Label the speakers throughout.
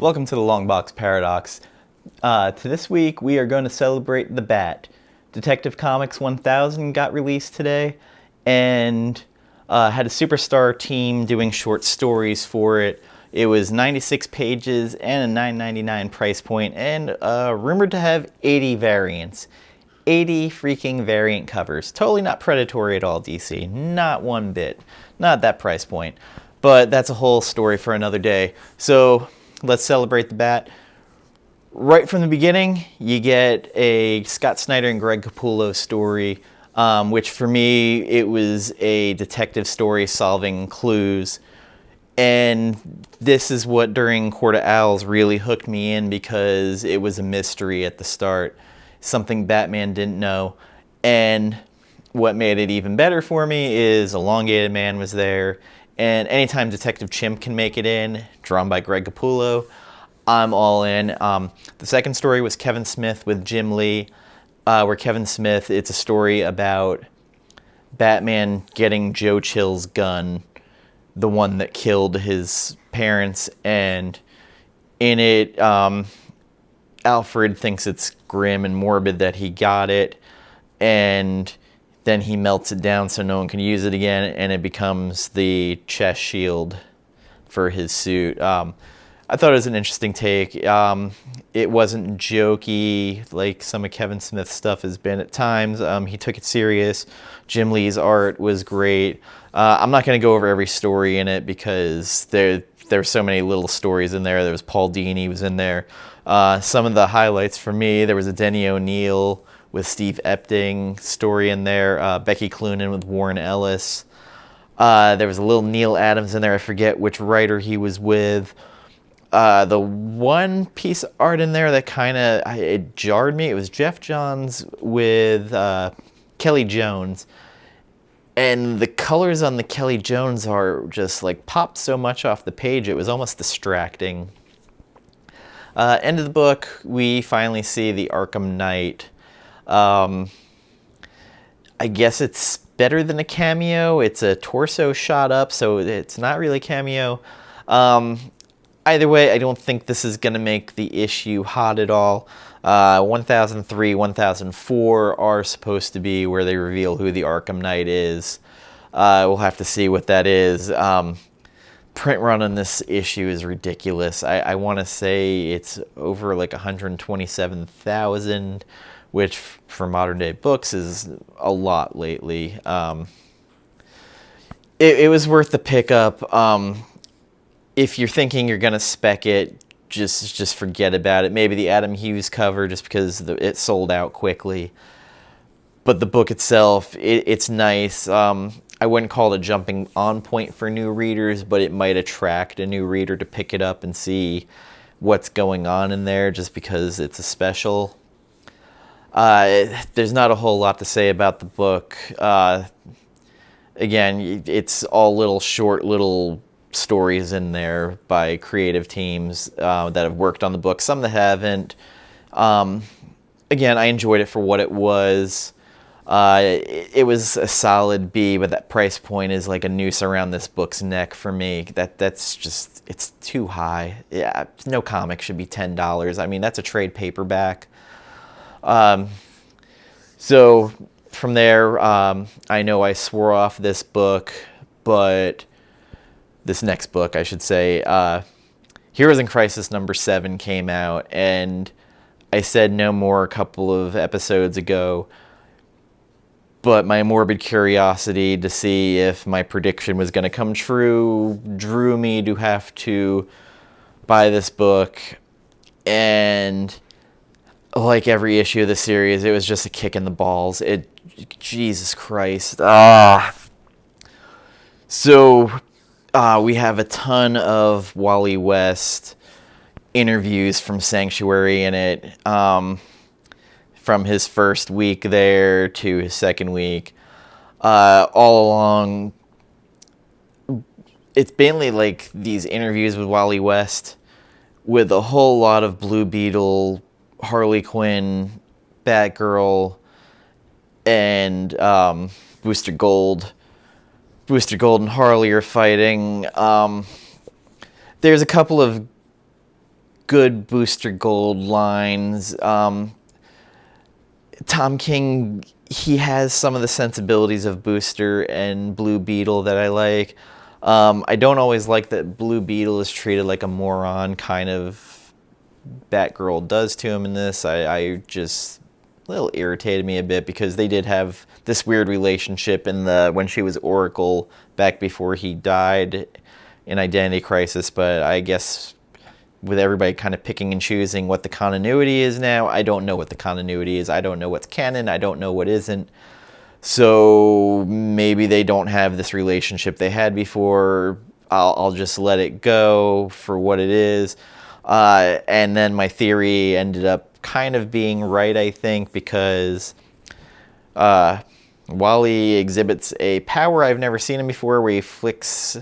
Speaker 1: Welcome to the LongBox Paradox. To this week, we are going to celebrate the Bat. Detective Comics 1000 got released today, and had a superstar team doing short stories for it. It was 96 pages and a $9.99 price point, and rumored to have 80 variants. 80 freaking variant covers. Totally not predatory at all, DC. Not one bit. Not that price point. But that's a whole story for another day. So let's celebrate the Bat. Right from the beginning, you get a Scott Snyder and Greg Capullo story, which for me, it was a detective story solving clues. And this is what, during Court of Owls, really hooked me in, because it was a mystery at the start. Something Batman didn't know. And what made it even better for me is Elongated Man was there. And anytime Detective Chimp can make it in, drawn by Greg Capullo, I'm all in. The second story was Kevin Smith with Jim Lee, where Kevin Smith, it's a story about Batman getting Joe Chill's gun, the one that killed his parents, and in it, Alfred thinks it's grim and morbid that he got it, and then he melts it down so no one can use it again, and it becomes the chest shield for his suit. I thought it was an interesting take. It wasn't jokey like some of Kevin Smith's stuff has been at times. He took it serious. Jim Lee's art was great. I'm not going to go over every story in it, because there's so many little stories in there. There was Paul Dini was in there. Some of the highlights for me, there was a Denny O'Neil with Steve Epting story in there. Becky Cloonan with Warren Ellis. There was a little Neil Adams in there. I forget which writer he was with. The one piece of art in there that it jarred me, it was Jeff Johns with Kelly Jones. And the colors on the Kelly Jones art just like popped so much off the page, it was almost distracting. End of the book, we finally see the Arkham Knight. I guess it's better than a cameo. It's a torso shot up, so it's not really a cameo. Either way, I don't think this is going to make the issue hot at all. 1003, 1004 are supposed to be where they reveal who the Arkham Knight is. We'll have to see what that is. Print run on this issue is ridiculous. I want to say it's over like 127,000, which for modern day books is a lot lately. It was worth the pickup. If you're thinking you're gonna spec it, just forget about it. Maybe the Adam Hughes cover, just because it sold out quickly. But the book itself, it's nice. I wouldn't call it a jumping on point for new readers, but it might attract a new reader to pick it up and see what's going on in there, just because it's a special. There's not a whole lot to say about the book. Again, it's all little stories in there by creative teams that have worked on the book, some that haven't. Again, I enjoyed it for what it was. It was a solid B, but that price point is like a noose around this book's neck for me. That's just, it's too high. Yeah, no comic should be $10. I mean, that's a trade paperback. So from there, I know I swore off this book, but this next book, I should say, Heroes in Crisis #7 came out, and I said no more a couple of episodes ago, but my morbid curiosity to see if my prediction was going to come true drew me to have to buy this book. And like every issue of the series, it was just a kick in the balls. Jesus Christ. So we have a ton of Wally West interviews from Sanctuary in it, from his first week there to his second week. All along, it's mainly like these interviews with Wally West with a whole lot of Blue Beetle, Harley Quinn, Batgirl, and Booster Gold. Booster Gold and Harley are fighting. There's a couple of good Booster Gold lines. Tom King, he has some of the sensibilities of Booster and Blue Beetle that I like. I don't always like that Blue Beetle is treated like a moron, kind of Batgirl does to him in this. I just, a little irritated me a bit, because they did have this weird relationship in when she was Oracle back before he died in Identity Crisis, but I guess with everybody kind of picking and choosing what the continuity is now, I don't know what the continuity is. I don't know what's canon. I don't know what isn't. So maybe they don't have this relationship they had before. I'll just let it go for what it is. And then my theory ended up kind of being right, I think, because Wally exhibits a power I've never seen him before, where he flicks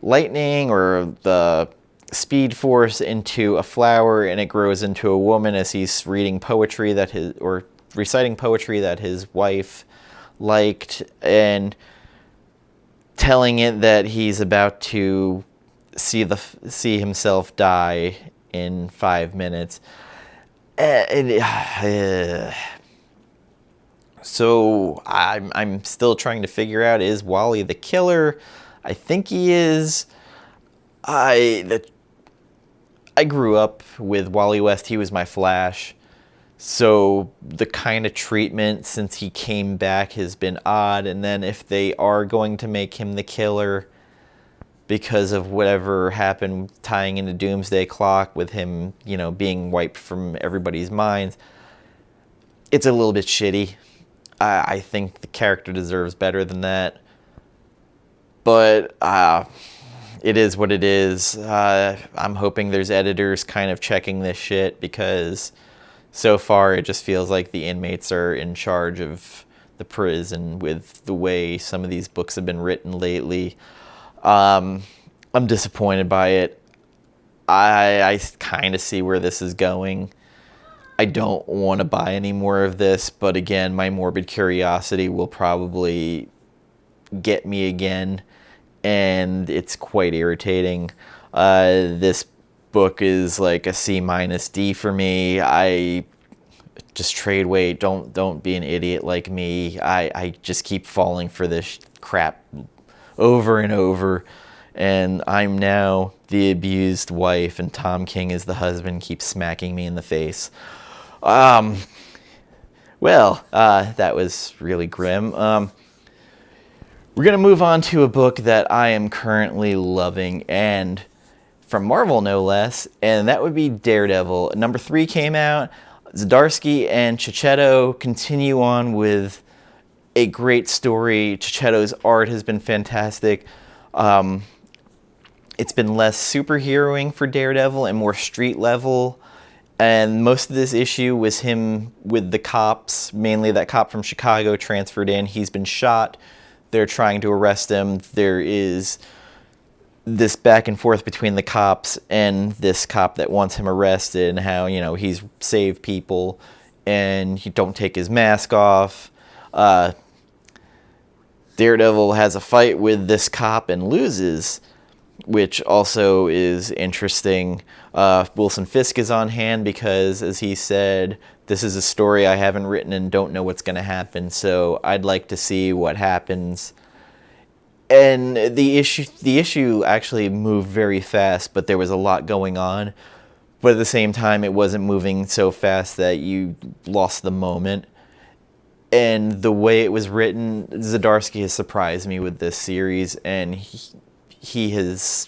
Speaker 1: lightning or the speed force into a flower, and it grows into a woman as he's reading poetry or reciting poetry that his wife liked, and telling it that he's about to see himself die in 5 minutes. So I'm still trying to figure out, is Wally the killer? I think he is. I grew up with Wally West. He was my Flash. So the kind of treatment since he came back has been odd. And then if they are going to make him the killer because of whatever happened tying into Doomsday Clock with him, being wiped from everybody's minds, it's a little bit shitty. I think the character deserves better than that. But it is what it is. I'm hoping there's editors kind of checking this shit, because so far it just feels like the inmates are in charge of the prison with the way some of these books have been written lately. I'm disappointed by it. I kind of see where this is going. I don't want to buy any more of this, but again, my morbid curiosity will probably get me again, and it's quite irritating. This book is like a C-D for me. I just trade weight. Don't be an idiot like me. I just keep falling for this crap over and over, and I'm now the abused wife, and Tom King is the husband, keeps smacking me in the face. That was really grim. We're going to move on to a book that I am currently loving, and from Marvel no less, and that would be Daredevil. Number 3 came out. Zdarsky and Checchetto continue on with a great story. Checchetto's art has been fantastic. It's been less superheroing for Daredevil and more street level. And most of this issue was him with the cops, mainly that cop from Chicago transferred in. He's been shot. They're trying to arrest him. There is this back and forth between the cops and this cop that wants him arrested, and how, he's saved people and he don't take his mask off. Daredevil has a fight with this cop and loses, which also is interesting. Wilson Fisk is on hand because, as he said, this is a story I haven't written and don't know what's going to happen, so I'd like to see what happens. And the issue actually moved very fast, but there was a lot going on. But at the same time, it wasn't moving so fast that you lost the moment. And the way it was written, Zdarsky has surprised me with this series, and he has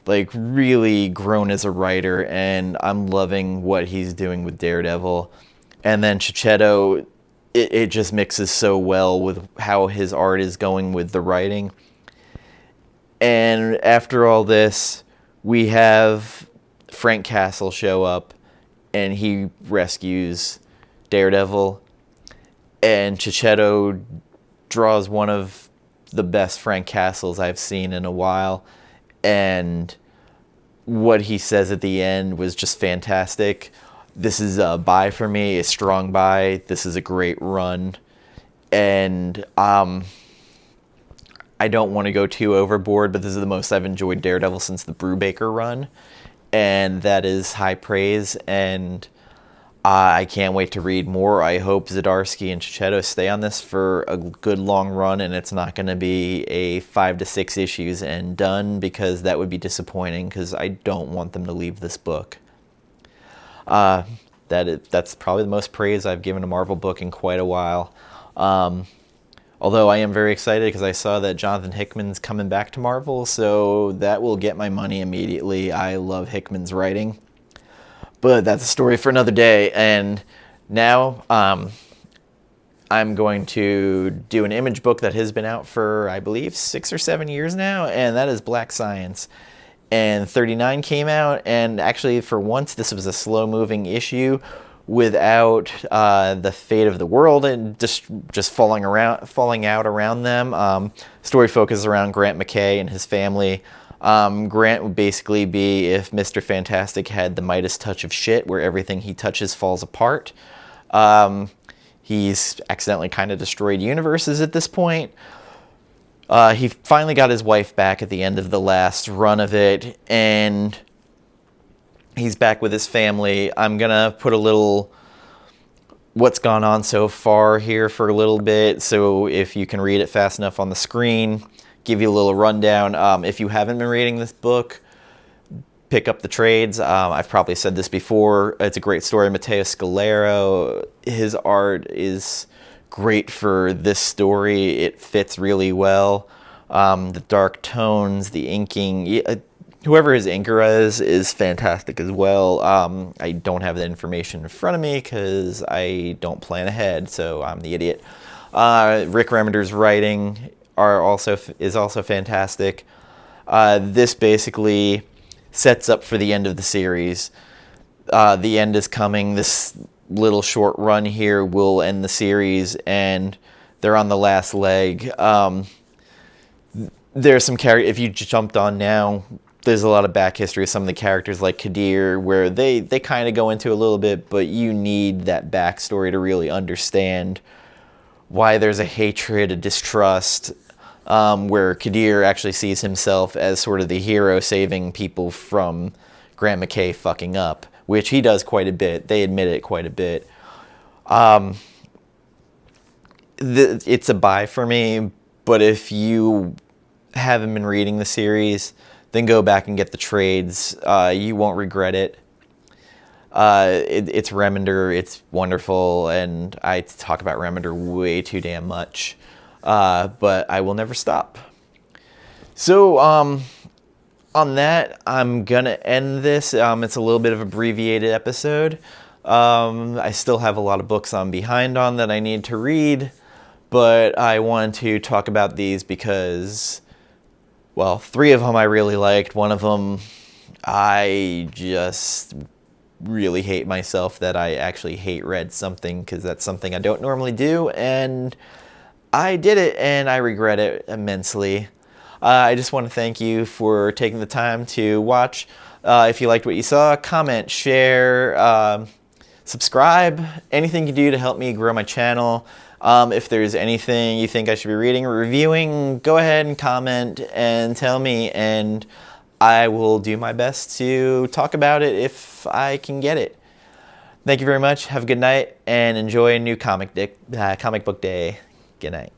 Speaker 1: really grown as a writer, and I'm loving what he's doing with Daredevil. And then Checchetto, it just mixes so well with how his art is going with the writing. And after all this, we have Frank Castle show up, and he rescues Daredevil, and Checchetto draws one of the best Frank Castles I've seen in a while, and what he says at the end was just fantastic. This is a buy for me, a strong buy. This is a great run, and I don't want to go too overboard, but this is the most I've enjoyed Daredevil since the Brubaker run, and that is high praise, and I can't wait to read more. I hope Zdarsky and Chichetto stay on this for a good long run, and it's not going to be a 5 to 6 issues and done, because that would be disappointing, because I don't want them to leave this book. That's probably the most praise I've given a Marvel book in quite a while. Although I am very excited because I saw that Jonathan Hickman's coming back to Marvel, so that will get my money immediately. I love Hickman's writing. But that's a story for another day. And now I'm going to do an Image book that has been out for, I believe, 6 or 7 years now, and that is Black Science. And 39 came out, and actually for once this was a slow-moving issue without the fate of the world and just falling out around them. Story focuses around Grant McKay and his family. Grant would basically be if Mr. Fantastic had the Midas touch of shit, where everything he touches falls apart. He's accidentally kind of destroyed universes at this point. He finally got his wife back at the end of the last run of it, and he's back with his family. I'm going to put a little what's gone on so far here for a little bit, so if you can read it fast enough on the screen, give you a little rundown. If you haven't been reading this book, pick up the trades. I've probably said this before. It's a great story. Matteo Scalero, his art is great for this story. It fits really well. The dark tones, the inking, whoever his inker is fantastic as well. I don't have the information in front of me because I don't plan ahead, so I'm the idiot. Rick Remender's writing is also fantastic. This basically sets up for the end of the series. The end is coming. This little short run here will end the series, and they're on the last leg. There's some characters, if you jumped on now, there's a lot of back history of some of the characters like Kadir, where they kind of go into a little bit, but you need that backstory to really understand why there's a hatred, a distrust, where Kadir actually sees himself as sort of the hero saving people from Grant McKay fucking up, which he does quite a bit. They admit it quite a bit. It's a buy for me, but if you haven't been reading the series, then go back and get the trades. You won't regret it. It's Remender. It's wonderful, and I talk about Remender way too damn much. But I will never stop. So, on that, I'm gonna end this. It's a little bit of an abbreviated episode. I still have a lot of books I'm behind on that I need to read, but I wanted to talk about these because, well, 3 of them I really liked. One of them, I just really hate myself that I actually read something, because that's something I don't normally do, and I did it, and I regret it immensely. I just want to thank you for taking the time to watch. If you liked what you saw, comment, share, subscribe, anything you do to help me grow my channel. If there's anything you think I should be reading or reviewing, go ahead and comment and tell me, and I will do my best to talk about it if I can get it. Thank you very much. Have a good night, and enjoy a new comic book day. Good night.